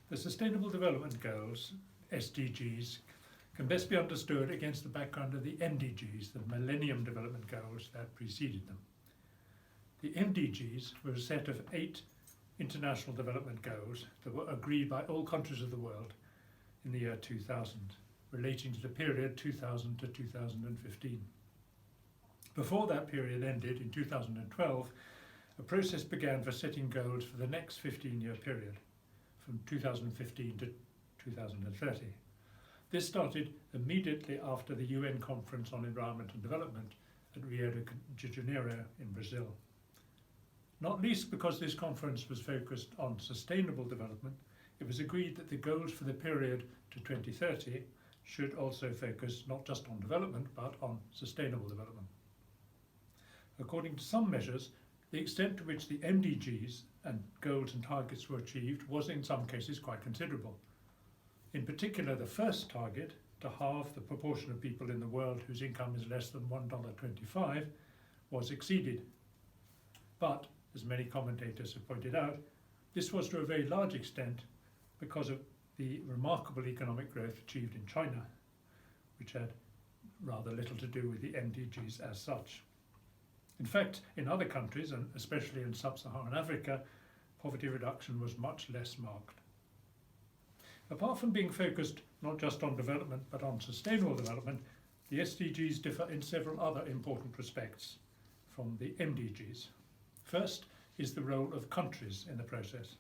The Sustainable Development Goals, SDGs, can best be understood against the background of the MDGs, the Millennium Development Goals that preceded them. The MDGs were a set of 8 international development goals that were agreed by all countries of the world in the year 2000, relating to the period 2000 to 2015. Before that period ended in 2012, a process began for setting goals for the next 15-year period, from 2015 to 2030. This started immediately after the UN Conference on Environment and Development at Rio de Janeiro in Brazil. Not least because this conference was focused on sustainable development, it was agreed that the goals for the period to 2030 should also focus not just on development, but on sustainable development. According to some measures, the extent to which the MDGs and goals and targets were achieved was in some cases quite considerable. In particular, the first target, to halve the proportion of people in the world whose income is less than $1.25, was exceeded. But, as many commentators have pointed out, this was to a very large extent because of the remarkable economic growth achieved in China, which had rather little to do with the MDGs as such. In fact, in other countries, and especially in sub-Saharan Africa, poverty reduction was much less marked. Apart from being focused not just on development but on sustainable development, the SDGs differ in several other important respects from the MDGs. First is the role of countries in the process.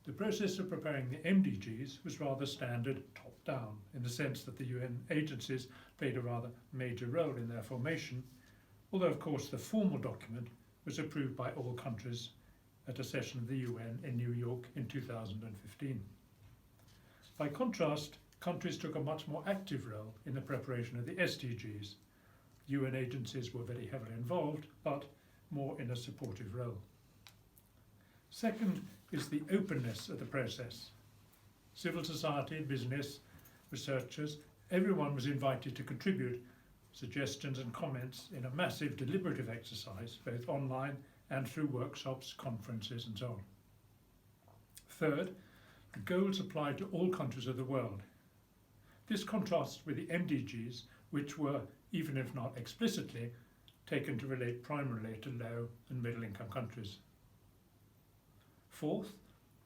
The process of preparing the MDGs was rather standard top-down, in the sense that the UN agencies played a rather major role in their formation, although of course the formal document was approved by all countries at a session of the UN in New York in 2015. By contrast, countries took a much more active role in the preparation of the SDGs. UN agencies were very heavily involved, but more in a supportive role. Second is the openness of the process. Civil society, business, researchers, everyone was invited to contribute suggestions and comments in a massive deliberative exercise, both online and through workshops, conferences, and so on. Third, the goals applied to all countries of the world. This contrasts with the MDGs, which were, even if not explicitly, taken to relate primarily to low and middle income countries. Fourth,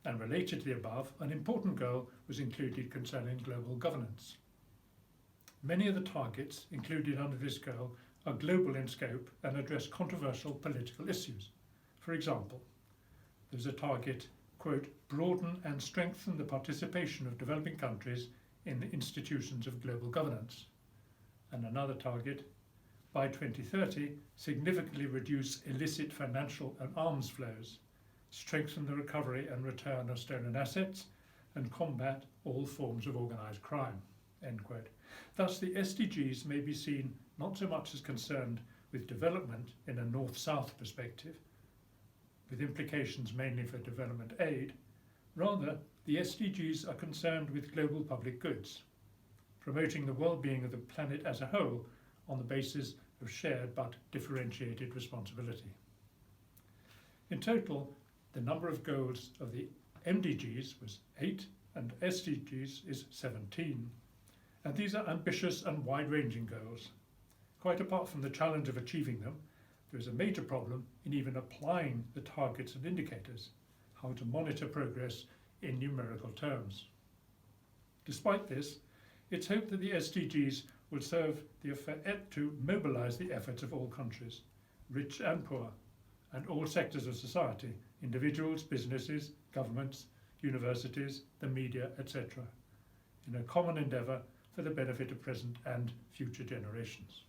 and related to the above, an important goal was included concerning global governance. Many of the targets included under this goal are global in scope and address controversial political issues. For example, there's a target, quote, broaden and strengthen the participation of developing countries in the institutions of global governance. And another target, by 2030, significantly reduce illicit financial and arms flows, strengthen the recovery and return of stolen assets, and combat all forms of organised crime, end quote. Thus, the SDGs may be seen not so much as concerned with development in a north-south perspective, with implications mainly for development aid. Rather, the SDGs are concerned with global public goods, promoting the well-being of the planet as a whole on the basis of shared but differentiated responsibility. In total, the number of goals of the MDGs was 8 and SDGs is 17. And these are ambitious and wide-ranging goals. Quite apart from the challenge of achieving them, there is a major problem in even applying the targets and indicators, how to monitor progress in numerical terms. Despite this, it's hoped that the SDGs will serve to mobilize the efforts of all countries, rich and poor, and all sectors of society, individuals, businesses, governments, universities, the media, etc., in a common endeavour for the benefit of present and future generations.